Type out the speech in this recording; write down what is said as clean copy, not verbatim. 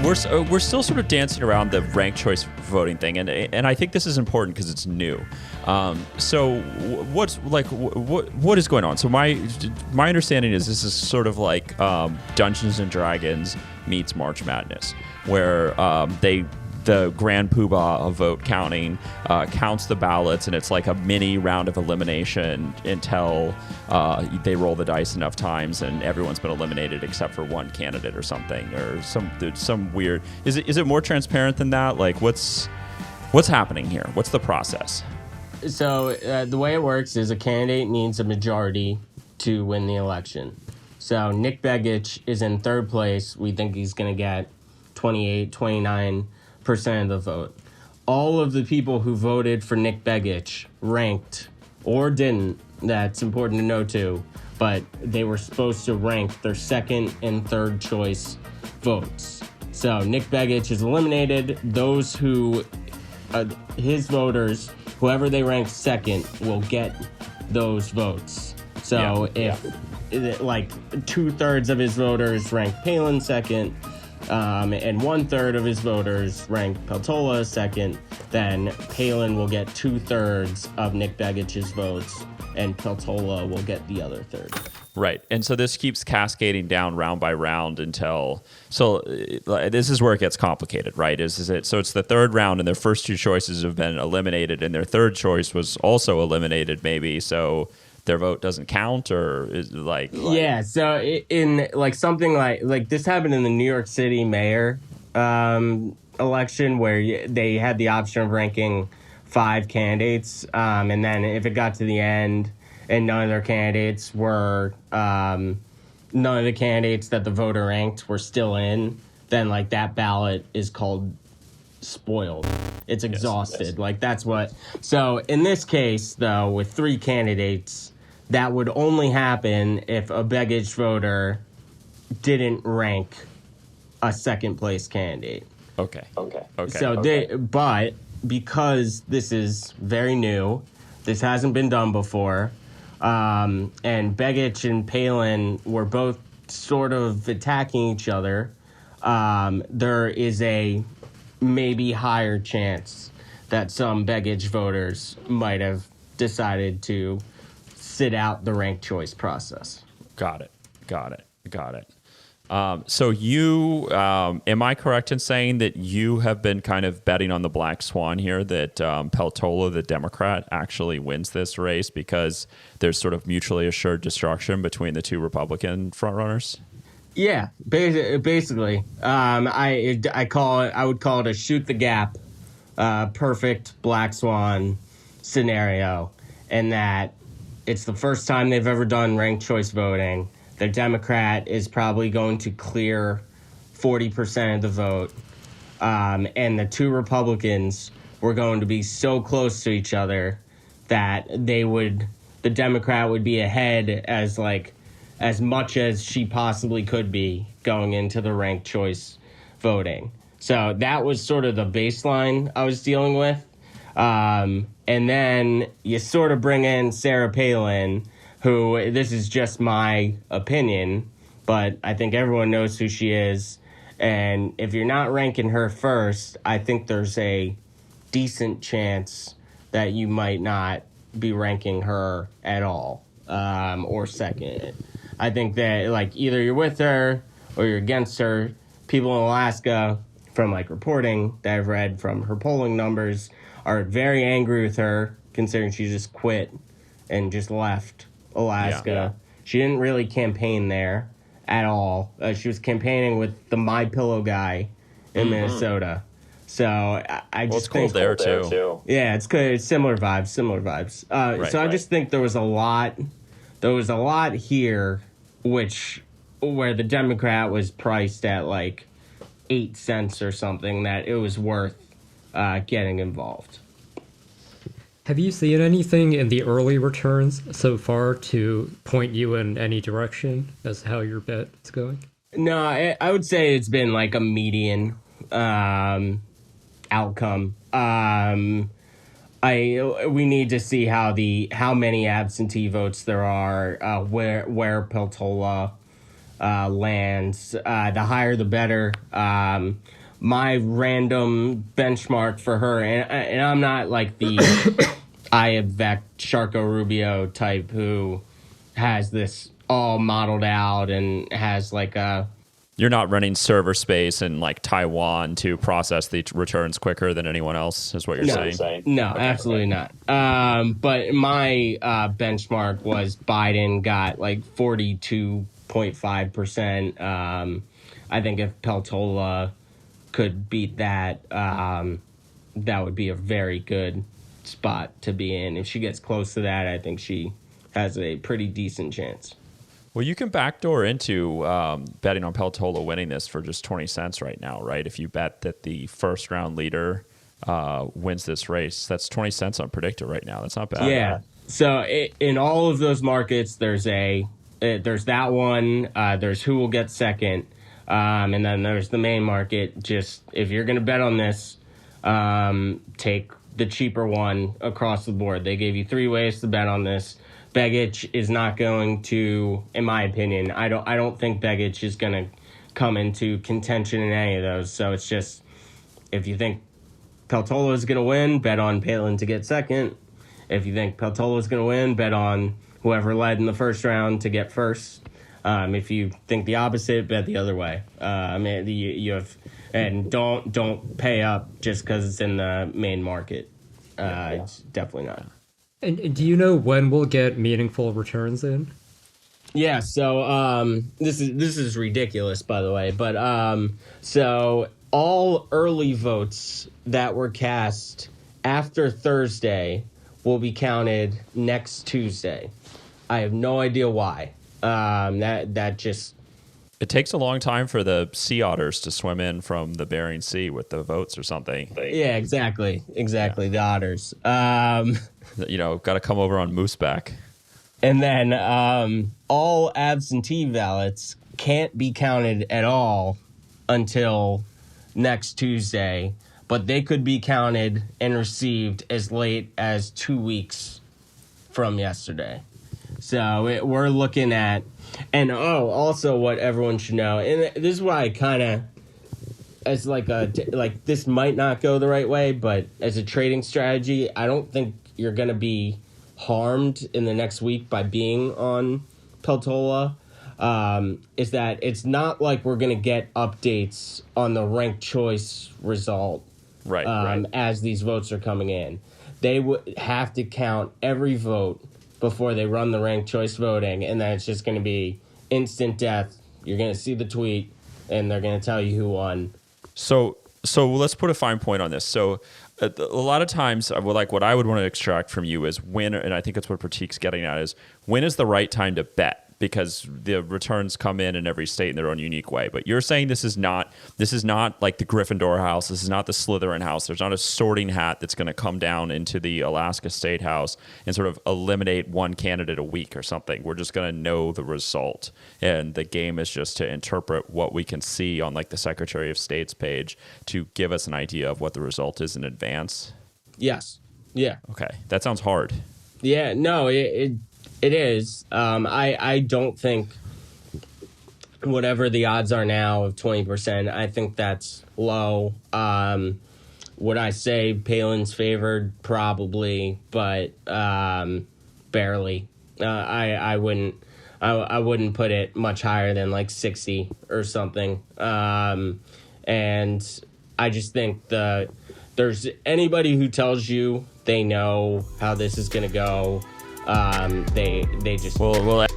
we're still sort of dancing around the ranked choice voting thing, and I think this is important because it's new. So what is going on? So my understanding is this is sort of like Dungeons and Dragons meets March Madness, where the grand poobah of vote counting counts the ballots, and it's like a mini round of elimination until they roll the dice enough times and everyone's been eliminated except for one candidate or something, or some weird. Is it more transparent than that? Like what's happening here? What's the process? So the way it works is a candidate needs a majority to win the election. So Nick Begich is in third place. We think he's going to get 29% of the vote. All of the people who voted for Nick Begich ranked or didn't. That's important to know too. But they were supposed to rank their second and third choice votes. So Nick Begich is eliminated. Those who, his voters, whoever they rank second, will get those votes. So if like 2/3 of his voters rank Palin second, and 1/3 of his voters rank Peltola second, then Palin will get 2/3 of Nick Begich's votes, and Peltola will get the other third. Right, and so this keeps cascading down round by round until. So this is where it gets complicated, right? So it's the third round, and their first two choices have been eliminated, and their third choice was also eliminated, maybe. So their vote doesn't count, or is like yeah. So in like something like this happened in the New York City mayor election, where they had the option of ranking 5 candidates, and then if it got to the end and none of their candidates were none of the candidates that the voter ranked were still in, then like that ballot is called spoiled. It's exhausted. Yes. Like that's what. So in this case, though, with 3 candidates, that would only happen if a Begich voter didn't rank a second place candidate. Okay. So but because this is very new, this hasn't been done before, and Begich and Palin were both sort of attacking each other, there is a maybe higher chance that some Begich voters might have decided to sit out the ranked choice process. Got it. So you, am I correct in saying that you have been kind of betting on the black swan here, that Peltola, the Democrat, actually wins this race because there's sort of mutually assured destruction between the two Republican frontrunners? Yeah, basically. I would call it a shoot the gap, perfect black swan scenario, in that it's the first time they've ever done ranked choice voting. The Democrat is probably going to clear 40% of the vote, and the two Republicans were going to be so close to each other that the Democrat would be ahead as much as she possibly could be going into the ranked choice voting. So that was sort of the baseline I was dealing with. And then you sort of bring in Sarah Palin, who, this is just my opinion, but I think everyone knows who she is. And if you're not ranking her first, I think there's a decent chance that you might not be ranking her at all, or second. I think that like either you're with her or you're against her. People in Alaska, from like reporting that I've read from her polling numbers, are very angry with her, considering she just quit and just left Alaska. Yeah. She didn't really campaign there at all. She was campaigning with the My Pillow guy in Minnesota. So I just think it's cold there too. Yeah, it's good. It's similar vibes. I just think there was a lot here, where the Democrat was priced at like 8 cents or something, that it was worth getting involved. Have you seen anything in the early returns so far to point you in any direction as to how your bet is going? No, I would say it's been like a median outcome. We need to see how many absentee votes there are, where Peltola lands. The higher, the better. My random benchmark for her, and I'm not like the Ivec Charco Rubio type who has this all modeled out and has like a... You're not running server space in like Taiwan to process the returns quicker than anyone else, is what you're saying? No, okay, absolutely not. But my benchmark was Biden got like 42.5%. I think if Peltola could beat that, that would be a very good spot to be in. If she gets close to that, I think she has a pretty decent chance. Well, you can backdoor into betting on Peltola winning this for just 20 cents right now, right? If you bet that the first round leader wins this race, that's 20 cents on Predictor right now. That's not bad. Yeah. So in all of those markets, there's that one. There's who will get second, and then there's the main market. Just if you're going to bet on this, take the cheaper one across the board. They gave you 3 ways to bet on this. Begich is not going to, in my opinion, I don't think Begich is going to come into contention in any of those. So it's just, if you think Peltola is going to win, bet on Palin to get second. If you think Peltola is going to win, bet on whoever led in the first round to get first. If you think the opposite, bet the other way. You have, and don't pay up just because it's in the main market. It's definitely not. And do you know when we'll get meaningful returns in? Yeah, so this is ridiculous, by the way, but so all early votes that were cast after Thursday will be counted next Tuesday. I have no idea why. That just... It takes a long time for the sea otters to swim in from the Bering Sea with the votes or something. Yeah, exactly. Yeah. The otters. Got to come over on mooseback. And then all absentee ballots can't be counted at all until next Tuesday, but they could be counted and received as late as 2 weeks from yesterday. So we're looking at, and also what everyone should know, and this is why I kind of, as like this might not go the right way, but as a trading strategy, I don't think you're going to be harmed in the next week by being on Peltola. Is that it's not like we're going to get updates on the ranked choice result right. As these votes are coming in. They would have to count every vote before they run the ranked choice voting, and then it's just going to be instant death. You're going to see the tweet, and they're going to tell you who won. So let's put a fine point on this. So a lot of times, like what I would want to extract from you is when, and I think that's what Pratik's getting at, is when is the right time to bet? Because the returns come in every state in their own unique way. But you're saying this is not like the Gryffindor house. This is not the Slytherin house. There's not a sorting hat that's going to come down into the Alaska State House and sort of eliminate one candidate a week or something. We're just going to know the result. And the game is just to interpret what we can see on like the Secretary of State's page to give us an idea of what the result is in advance. Yes. Yeah. Okay. That sounds hard. Yeah. No, it is. I don't think whatever the odds are now of 20%, I think that's low. Would I say Palin's favored? Probably, but barely. I wouldn't put it much higher than like 60 or something. And I just think there's anybody who tells you they know how this is going to go. They just... Well,